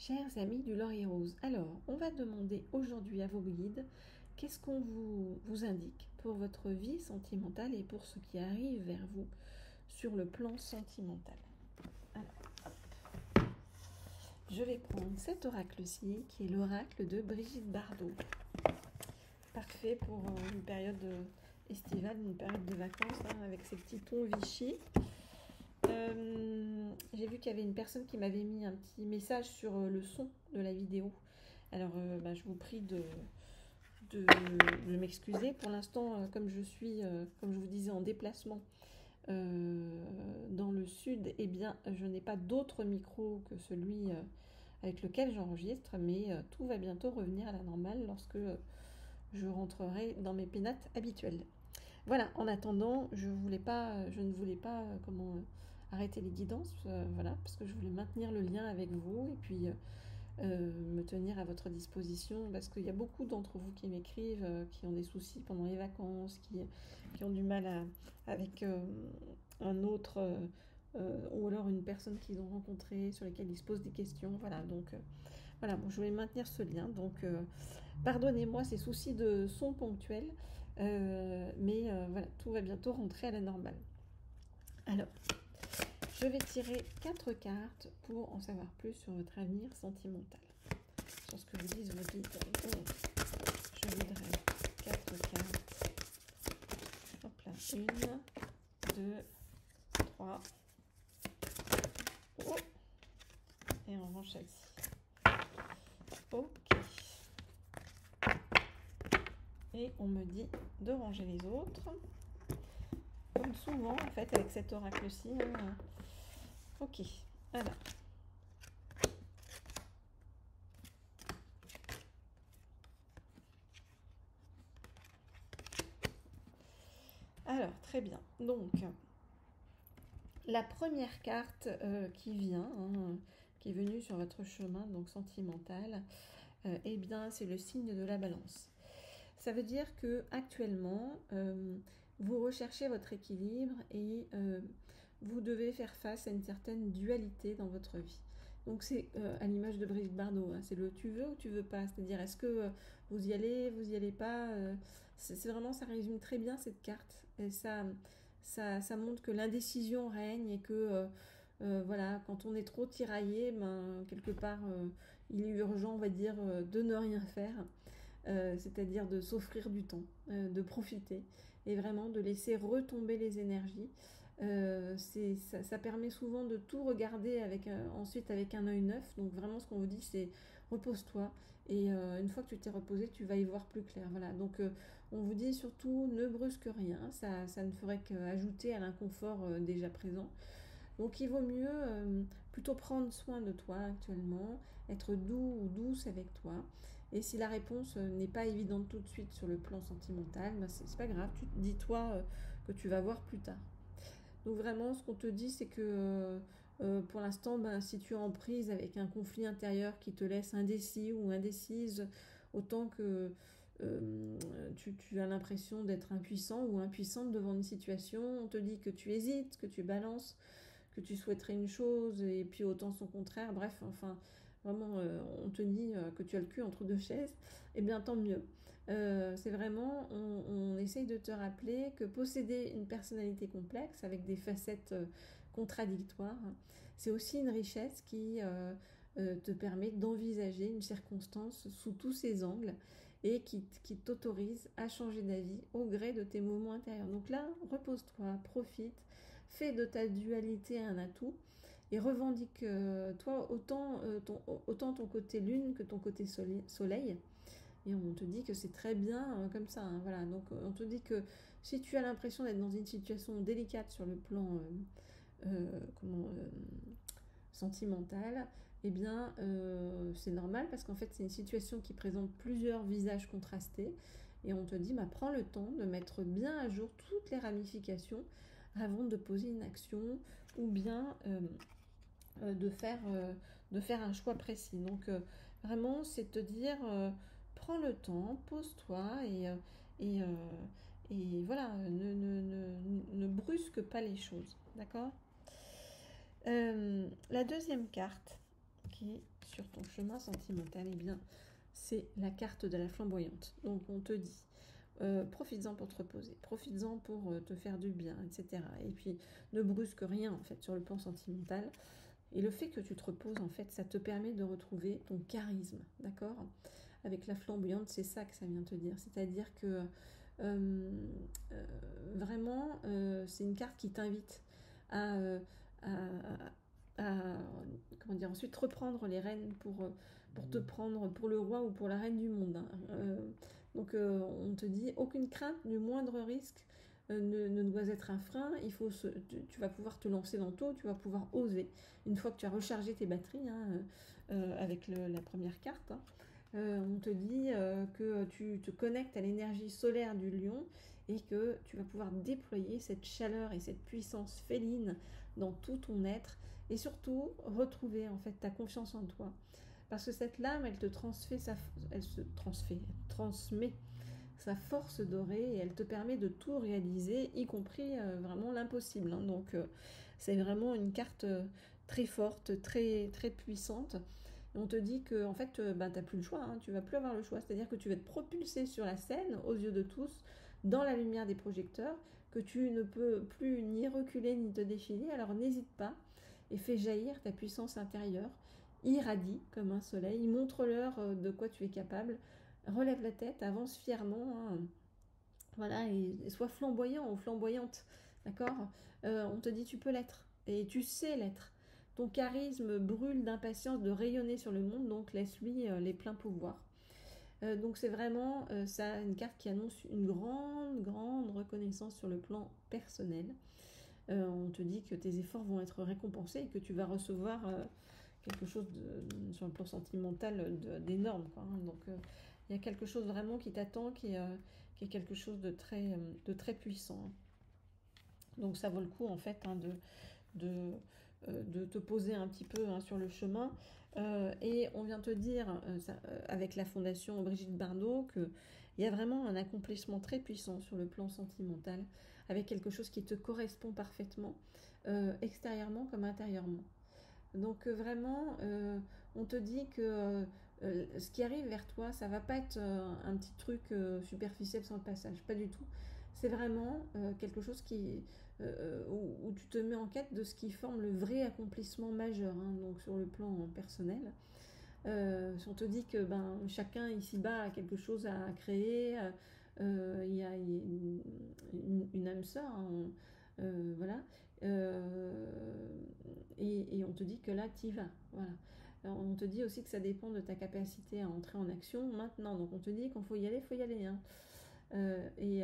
Chers amis du Laurier Rose, alors on va demander aujourd'hui à vos guides qu'est-ce qu'on vous indique pour votre vie sentimentale et pour ce qui arrive vers vous sur le plan sentimental. Alors, hop. Je vais prendre cet oracle-ci qui est l'oracle de Brigitte Bardot. Parfait pour une période estivale, une période de vacances avec ses petits tons Vichy. J'ai vu qu'il y avait une personne qui m'avait mis un petit message sur le son de la vidéo. Alors, je vous prie de m'excuser. Pour l'instant, comme je suis, comme je vous disais, en déplacement dans le sud, eh bien, je n'ai pas d'autre micro que celui avec lequel j'enregistre, mais tout va bientôt revenir à la normale lorsque je rentrerai dans mes pénates habituelles. Voilà, en attendant, je ne voulais pas arrêter les guidances, voilà, parce que je voulais maintenir le lien avec vous et puis me tenir à votre disposition, parce qu'il y a beaucoup d'entre vous qui m'écrivent, qui ont des soucis pendant les vacances, qui ont du mal avec un autre, ou alors une personne qu'ils ont rencontrée, sur laquelle ils se posent des questions, voilà, donc voilà, bon, je voulais maintenir ce lien, donc pardonnez-moi ces soucis de son ponctuels, mais voilà, tout va bientôt rentrer à la normale. Alors, je vais tirer 4 cartes pour en savoir plus sur votre avenir sentimental. Sur ce que vous disent vos guides. Donc, je voudrais 4 cartes. Hop là, 1, 2, 3. Oh. Et on range celle-ci. Ok. Et on me dit de ranger les autres. Comme souvent, en fait, avec cet oracle-ci. Ok, alors. Alors, très bien. Donc, la première carte qui vient, qui est venue sur votre chemin, donc sentimental, eh bien, c'est le signe de la balance. Ça veut dire que actuellement, vous recherchez votre équilibre et vous devez faire face à une certaine dualité dans votre vie. Donc c'est à l'image de Brigitte Bardot, c'est le tu veux ou tu veux pas, c'est-à-dire est-ce que vous y allez pas, c'est vraiment, ça résume très bien cette carte et ça montre que l'indécision règne et que voilà, quand on est trop tiraillé, quelque part il est urgent, on va dire, de ne rien faire. C'est-à-dire de s'offrir du temps, de profiter et vraiment de laisser retomber les énergies. Ça permet souvent de tout regarder ensuite avec un œil neuf. Donc vraiment ce qu'on vous dit c'est repose-toi et une fois que tu t'es reposé tu vas y voir plus clair. Voilà. Donc on vous dit surtout ne brusque rien, ça ne ferait qu'ajouter à l'inconfort déjà présent. Donc il vaut mieux plutôt prendre soin de toi actuellement, être doux ou douce avec toi. Et si la réponse n'est pas évidente tout de suite sur le plan sentimental, c'est pas grave, dis-toi que tu vas voir plus tard. Donc vraiment, ce qu'on te dit, c'est que pour l'instant, si tu es en prise avec un conflit intérieur qui te laisse indécis ou indécise, autant que tu as l'impression d'être impuissant ou impuissante devant une situation, on te dit que tu hésites, que tu balances, que tu souhaiterais une chose et puis autant son contraire, bref, enfin, vraiment, on te dit que tu as le cul entre deux chaises, et bien tant mieux. C'est vraiment, on essaye de te rappeler que posséder une personnalité complexe avec des facettes contradictoires, c'est aussi une richesse qui te permet d'envisager une circonstance sous tous ses angles et qui t'autorise à changer d'avis au gré de tes mouvements intérieurs. Donc là, repose-toi, profite, fais de ta dualité un atout et revendique toi autant ton côté lune que ton côté soleil. Et on te dit que c'est très bien comme ça. Voilà. Donc on te dit que si tu as l'impression d'être dans une situation délicate sur le plan sentimental, eh bien c'est normal parce qu'en fait c'est une situation qui présente plusieurs visages contrastés. Et on te dit, prends le temps de mettre bien à jour toutes les ramifications avant de poser une action ou bien de faire un choix précis. Donc vraiment, c'est te dire, prends le temps, pose-toi et voilà, ne brusque pas les choses, d'accord. La deuxième carte, qui est sur ton chemin sentimental, eh bien, c'est la carte de la flamboyante. Donc, on te dit, profites-en pour te reposer, profites-en pour te faire du bien, etc. Et puis, ne brusque rien, en fait, sur le plan sentimental. Et le fait que tu te reposes, en fait, ça te permet de retrouver ton charisme, d'accord? Avec la flamboyante, c'est ça que ça vient te dire. C'est-à-dire que vraiment, c'est une carte qui t'invite à, comment dire, ensuite reprendre les rênes pour te prendre pour le roi ou pour la reine du monde. Hein. Donc on te dit aucune crainte, du moindre risque ne doit être un frein. Tu vas pouvoir te lancer dans tout, tu vas pouvoir oser. Une fois que tu as rechargé tes batteries avec la première carte, hein, on te dit que tu te connectes à l'énergie solaire du lion et que tu vas pouvoir déployer cette chaleur et cette puissance féline dans tout ton être et surtout retrouver en fait ta confiance en toi. Parce que cette lame, elle transmet sa force dorée et elle te permet de tout réaliser, y compris vraiment l'impossible. Hein. Donc c'est vraiment une carte très forte, très, très puissante. Et on te dit que en fait, tu n'as plus le choix, hein, tu vas plus avoir le choix. C'est-à-dire que tu vas être propulsé sur la scène, aux yeux de tous, dans la lumière des projecteurs, que tu ne peux plus ni reculer ni te défiler. Alors n'hésite pas et fais jaillir ta puissance intérieure. Irradie comme un soleil, montre-leur de quoi tu es capable. Relève la tête, avance fièrement, hein. Voilà, et sois flamboyant ou flamboyante, d'accord? On te dit tu peux l'être, et tu sais l'être. Ton charisme brûle d'impatience de rayonner sur le monde, donc laisse-lui les pleins pouvoirs. Donc c'est vraiment ça, une carte qui annonce une grande, grande reconnaissance sur le plan personnel. On te dit que tes efforts vont être récompensés et que tu vas recevoir quelque chose sur le plan sentimental d'énorme. Hein. Donc il y a quelque chose vraiment qui t'attend, qui est quelque chose de très puissant. Donc ça vaut le coup en fait hein, de te poser un petit peu hein, sur le chemin. Et on vient te dire avec la fondation Brigitte Bardot qu'il y a vraiment un accomplissement très puissant sur le plan sentimental, avec quelque chose qui te correspond parfaitement, extérieurement comme intérieurement. Donc vraiment, on te dit que ce qui arrive vers toi, ça va pas être un petit truc superficiel sans le passage, pas du tout. C'est vraiment quelque chose où tu te mets en quête de ce qui forme le vrai accomplissement majeur, hein, donc sur le plan personnel. On te dit que chacun ici-bas a quelque chose à créer, il y a une âme sœur, hein, voilà. Et on te dit que là, tu y vas. Voilà. Alors, on te dit aussi que ça dépend de ta capacité à entrer en action maintenant. Donc on te dit qu'il faut y aller. Hein. Et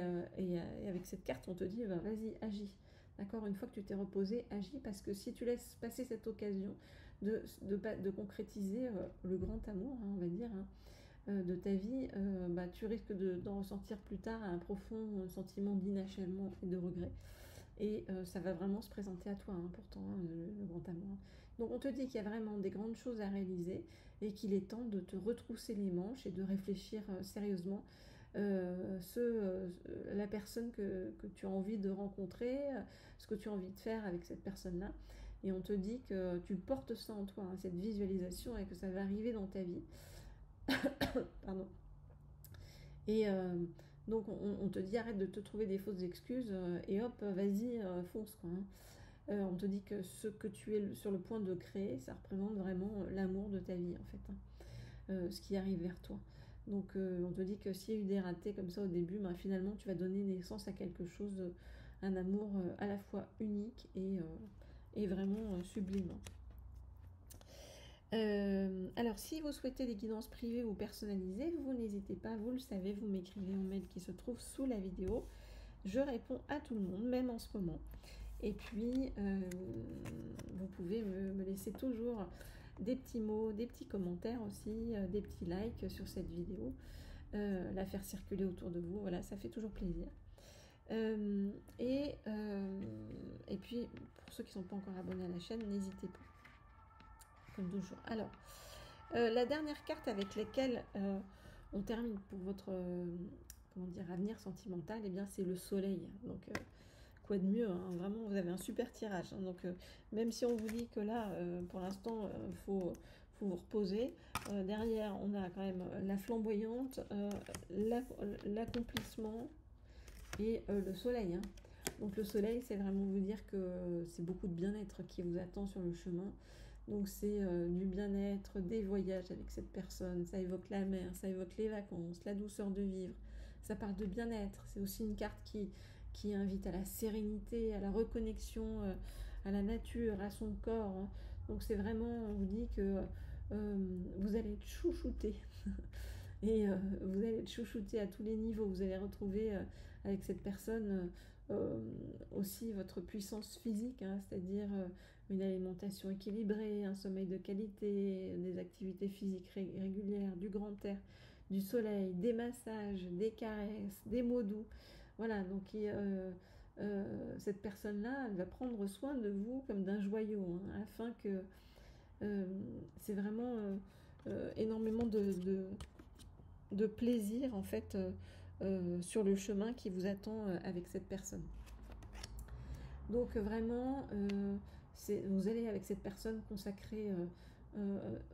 avec cette carte, on te dit, vas-y, agis. D'accord? Une fois que tu t'es reposé, agis, parce que si tu laisses passer cette occasion de concrétiser le grand amour, hein, on va dire, hein, de ta vie, tu risques d'en ressentir plus tard un profond sentiment d'inachèvement et de regret. Et ça va vraiment se présenter à toi, hein, pourtant, hein, le grand amour. Donc on te dit qu'il y a vraiment des grandes choses à réaliser et qu'il est temps de te retrousser les manches et de réfléchir sérieusement la personne que tu as envie de rencontrer, ce que tu as envie de faire avec cette personne-là. Et on te dit que tu portes ça en toi, hein, cette visualisation, et que ça va arriver dans ta vie. Pardon. Et donc on te dit arrête de te trouver des fausses excuses et hop, vas-y, fonce quoi. Hein. On te dit que ce que tu es sur le point de créer, ça représente vraiment l'amour de ta vie en fait, hein, ce qui arrive vers toi. Donc on te dit que s'il y a eu des ratés comme ça au début, finalement tu vas donner naissance à quelque chose, un amour à la fois unique et vraiment sublime. Alors si vous souhaitez des guidances privées ou personnalisées, vous n'hésitez pas, vous le savez, vous m'écrivez au mail qui se trouve sous la vidéo. Je réponds à tout le monde, même en ce moment. Et puis, vous pouvez me laisser toujours des petits mots, des petits commentaires aussi, des petits likes sur cette vidéo, la faire circuler autour de vous, voilà, ça fait toujours plaisir. Et puis, pour ceux qui ne sont pas encore abonnés à la chaîne, n'hésitez pas, comme toujours. Alors, la dernière carte avec laquelle on termine pour votre avenir sentimental, eh bien, c'est le soleil. Donc, quoi de mieux, hein, vraiment vous avez un super tirage, hein, donc même si on vous dit que là pour l'instant faut pour vous reposer. Derrière, on a quand même la flamboyante, l'accomplissement et le soleil. Hein. Donc le soleil, c'est vraiment vous dire que c'est beaucoup de bien-être qui vous attend sur le chemin. Donc c'est du bien-être, des voyages avec cette personne, ça évoque la mer, ça évoque les vacances, la douceur de vivre. Ça parle de bien-être. C'est aussi une carte qui invite à la sérénité, à la reconnexion à la nature, à son corps. Hein. Donc c'est vraiment, on vous dit que vous allez être chouchouté. Et vous allez être chouchouté à tous les niveaux. Vous allez retrouver avec cette personne aussi votre puissance physique, hein, c'est-à-dire une alimentation équilibrée, un sommeil de qualité, des activités physiques régulières, du grand air, du soleil, des massages, des caresses, des mots doux. Voilà, donc cette personne-là, elle va prendre soin de vous comme d'un joyau, hein, afin que c'est vraiment énormément de plaisir en fait sur le chemin qui vous attend avec cette personne. Donc vraiment, vous allez avec cette personne consacrer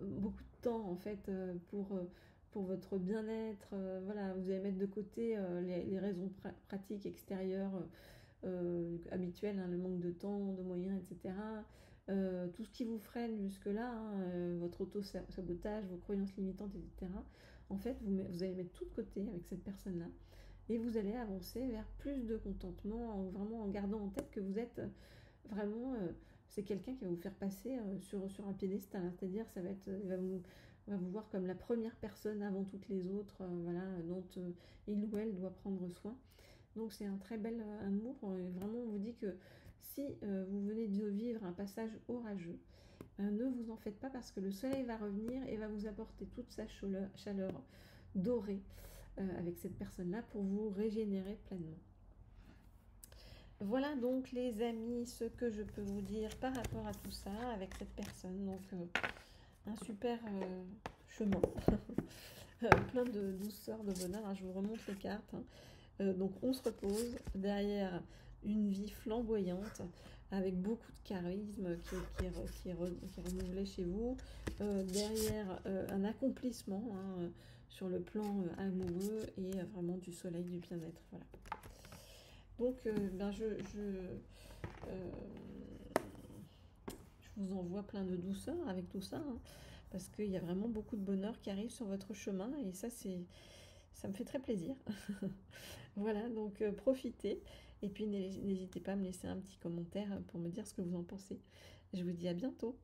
beaucoup de temps en fait pour votre bien-être. Voilà, vous allez mettre de côté les raisons pratiques extérieures habituelles, hein, le manque de temps, de moyens, etc. Tout ce qui vous freine jusque-là, hein, votre auto-sabotage, vos croyances limitantes, etc. En fait, vous allez mettre tout de côté avec cette personne-là et vous allez avancer vers plus de contentement, vraiment en gardant en tête que vous êtes vraiment, c'est quelqu'un qui va vous faire passer sur un piédestal, hein, c'est-à-dire va vous voir comme la première personne avant toutes les autres, voilà, dont il ou elle doit prendre soin. Donc c'est un très bel amour, et vraiment on vous dit que si vous venez de vivre un passage orageux, ne vous en faites pas parce que le soleil va revenir et va vous apporter toute sa chaleur dorée avec cette personne-là pour vous régénérer pleinement. Voilà donc les amis ce que je peux vous dire par rapport à tout ça avec cette personne. Donc un super chemin, plein de douceur, de bonheur. Hein, je vous remonte les cartes. Hein. Donc on se repose derrière une vie flamboyante avec beaucoup de charisme qui est renouvelé chez vous. Derrière un accomplissement hein, sur le plan amoureux et vraiment du soleil, du bien-être. Voilà. Donc je vous envoie plein de douceur avec tout ça, hein, parce qu'il y a vraiment beaucoup de bonheur qui arrive sur votre chemin et ça me fait très plaisir. Voilà, donc profitez et puis n'hésitez pas à me laisser un petit commentaire pour me dire ce que vous en pensez. Je vous dis à bientôt.